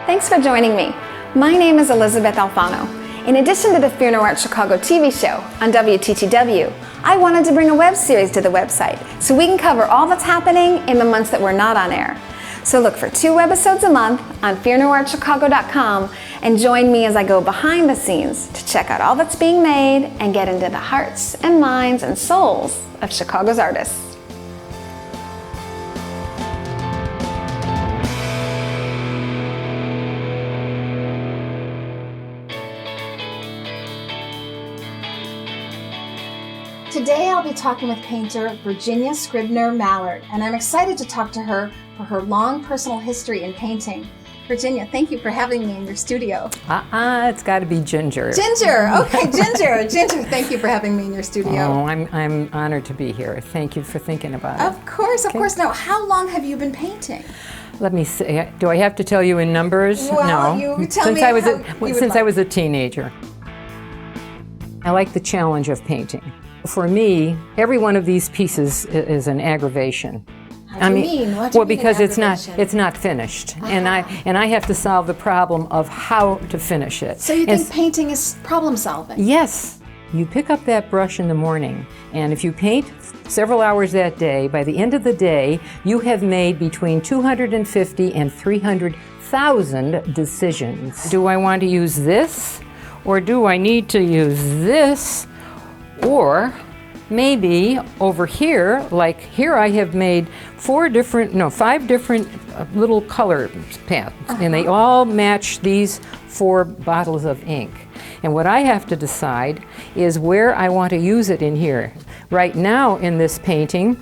Thanks for joining me. My name is Elizabeth Alfano. In addition to the Fear No Art Chicago TV show on WTTW, I wanted to bring a web series to the website so we can cover all that's happening in the months that we're not on air. So look for 2 webisodes a month on fearnoartchicago.com and join me as I go behind the scenes to check out all that's being made and get into the hearts and minds and souls of Chicago's artists. Today I'll be talking with painter Virginia Scribner Mallard, and I'm excited to talk to her for her long personal history in painting. Virginia, thank you for having me in your studio. It's got to be Ginger. Ginger, okay, Ginger. Ginger, thank you for having me in your studio. Oh, I'm honored to be here. Thank you for thinking about it. Of course, of course. Now, how long have you been painting? Let me see. Do I have to tell you in numbers? Well, no. you tell since me I was how you would since like. I was a teenager. I like the challenge of painting. For me, every one of these pieces is an aggravation. What do you mean? What do you mean because an it's not finished, and I have to solve the problem of how to finish it. So you think painting is problem solving? Yes. You pick up that brush in the morning, and if you paint several hours that day, by the end of the day, you have made between 250 and 300,000 decisions. Do I want to use this, or do I need to use this? Or maybe over here, like here I have made 5 different little color paths, and they all match these 4 bottles of ink. And what I have to decide is where I want to use it in here. Right now in this painting,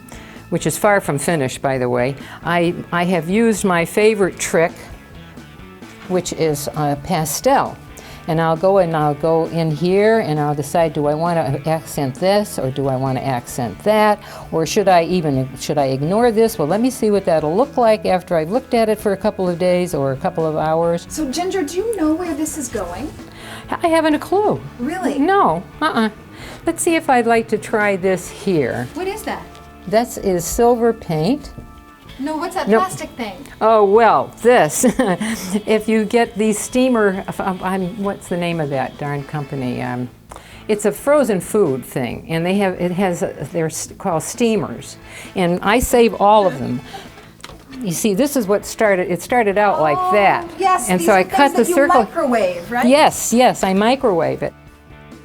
which is far from finished by the way, I have used my favorite trick, which is pastel. And I'll go in here and I'll decide, do I want to accent this or do I want to accent that? Or should I ignore this? Well, let me see what that'll look like after I've looked at it for a couple of days or a couple of hours. So Ginger, do you know where this is going? I haven't a clue. Really? No, Let's see if I'd like to try this here. What is that? This is silver paint. No, what's that plastic thing? Oh, well, this. If you get these steamer, what's the name of that darn company? It's a frozen food thing, and they're called steamers, and I save all of them. You see, this is what started. It started out like that. Yes, and these so are I cut the things that circle. You microwave, right? Yes, I microwave it.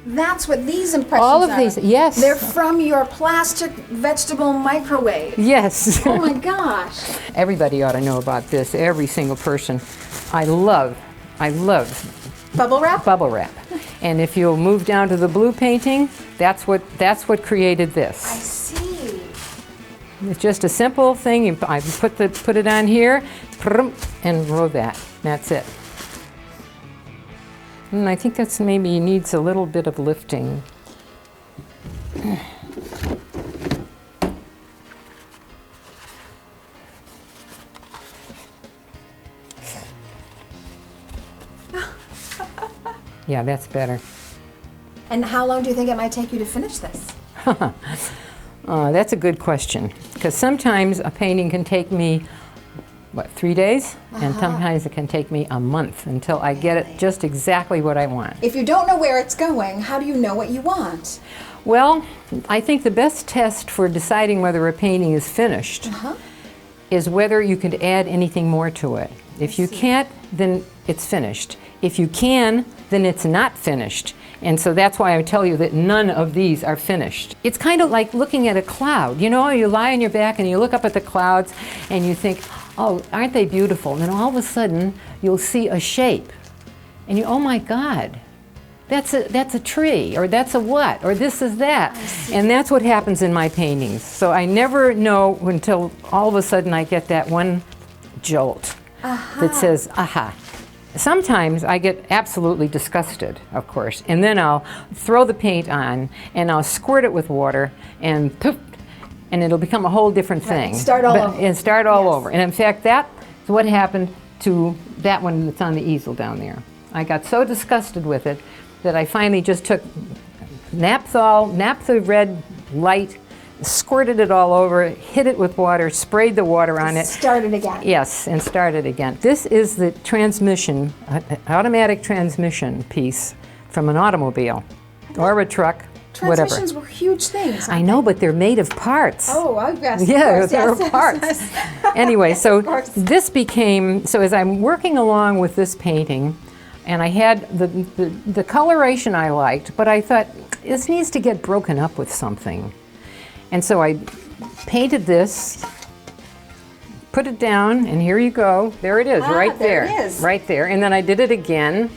That's what these impressions All of are. these, yes. They're from your plastic vegetable microwave. Yes. Oh my gosh. Everybody ought to know about this. Every single person. I love Bubble wrap? bubble wrap. And if you'll move down to the blue painting, that's what created I this. see. It's just a simple thing. I put it on here, and roll that. That's it. And I think that's maybe needs a little bit of lifting. Yeah, that's better. And how long do you think it might take you to finish this? That's a good question, because sometimes a painting can take me 3 days? And sometimes it can take me a month until I get it just exactly what I want. If you don't know where it's going, how do you know what you want? Well, I think the best test for deciding whether a painting is finished is whether you could add anything more to it. If you can't, then it's finished. If you can, then it's not finished. And so that's why I tell you that none of these are finished. It's kind of like looking at a cloud. You know, you lie on your back and you look up at the clouds and you think, oh, aren't they beautiful? And then all of a sudden, you'll see a shape. And oh my God, that's a tree, or that's a what, or this is that. And that's what happens in my paintings. So I never know until all of a sudden I get that one jolt that says, aha. Sometimes I get absolutely disgusted, of course, and then I'll throw the paint on and I'll squirt it with water and poof, and it'll become a whole different thing. Start all over. And start all over. And in fact, that's what happened to that one that's on the easel down there. I got so disgusted with it that I finally just took naphtha red light squirted it all over, hit it with water, sprayed the water on it. Start it again. Yes, and started again. This is the transmission, automatic transmission piece from an automobile or a truck, whatever. Transmissions were huge things. I know, but they're made of parts. Oh, I guess. Yeah, course, they're yes, parts. yes. Anyway, so Of course. this became, so as I'm working along with this painting, and I had the coloration I liked, but I thought, this needs to get broken up with something. And so I painted this, put it down, and here you go. There it is, right there there. it is. Right there. And then I did it again.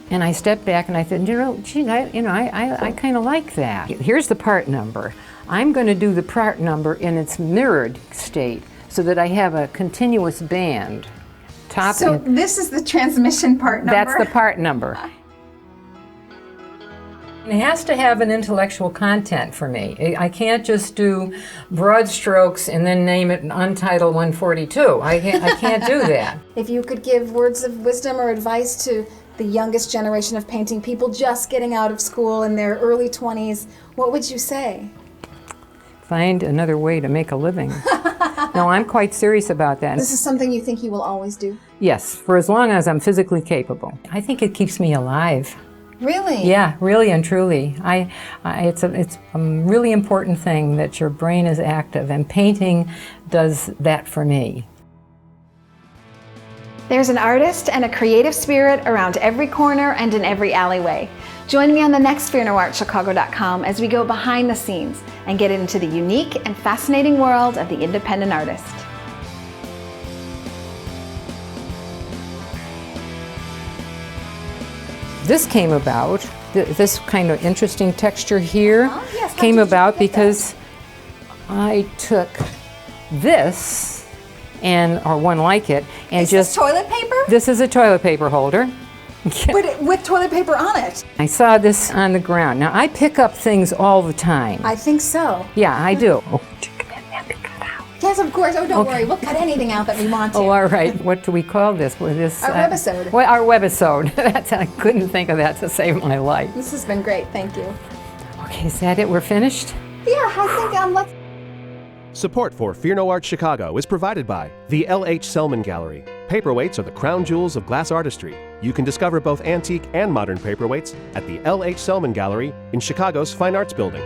And I stepped back and I said, gee, I kind of like that. Here's the part number. I'm going to do the part number in its mirrored state so that I have a continuous band. Top So and, this is the transmission part number? that's the part number. It has to have an intellectual content for me. I can't just do broad strokes and then name it Untitled 142. I can't do that. If you could give words of wisdom or advice to the youngest generation of painting people just getting out of school in their early 20s, what would you say? Find another way to make a living. No, I'm quite serious about that. This is something you think you will always do? Yes, for as long as I'm physically capable. I think it keeps me alive. Really? Yeah, really and truly. It's a really important thing that your brain is active, and painting does that for me. There's an artist and a creative spirit around every corner and in every alleyway. Join me on the next FearNoArtChicago.com as we go behind the scenes and get into the unique and fascinating world of the independent artist. This came about, this kind of interesting texture here yes, how came did you about get because I took this or one like it and Is just this toilet paper? this is a toilet paper holder. But with toilet paper on it. I saw this on the ground. Now I pick up things all the time. I think so. Yeah, I do. Oh, Yes, of course. Oh, don't worry. We'll cut anything out that we want to. oh, all right. What do we call this? This Our webisode. Well, our webisode. I couldn't think of that to save my life. This has been great. Thank you. Okay, is that it? We're finished? Yeah, I think let's... Support for Fear No Art Chicago is provided by the L.H. Selman Gallery. Paperweights are the crown jewels of glass artistry. You can discover both antique and modern paperweights at the L.H. Selman Gallery in Chicago's Fine Arts Building.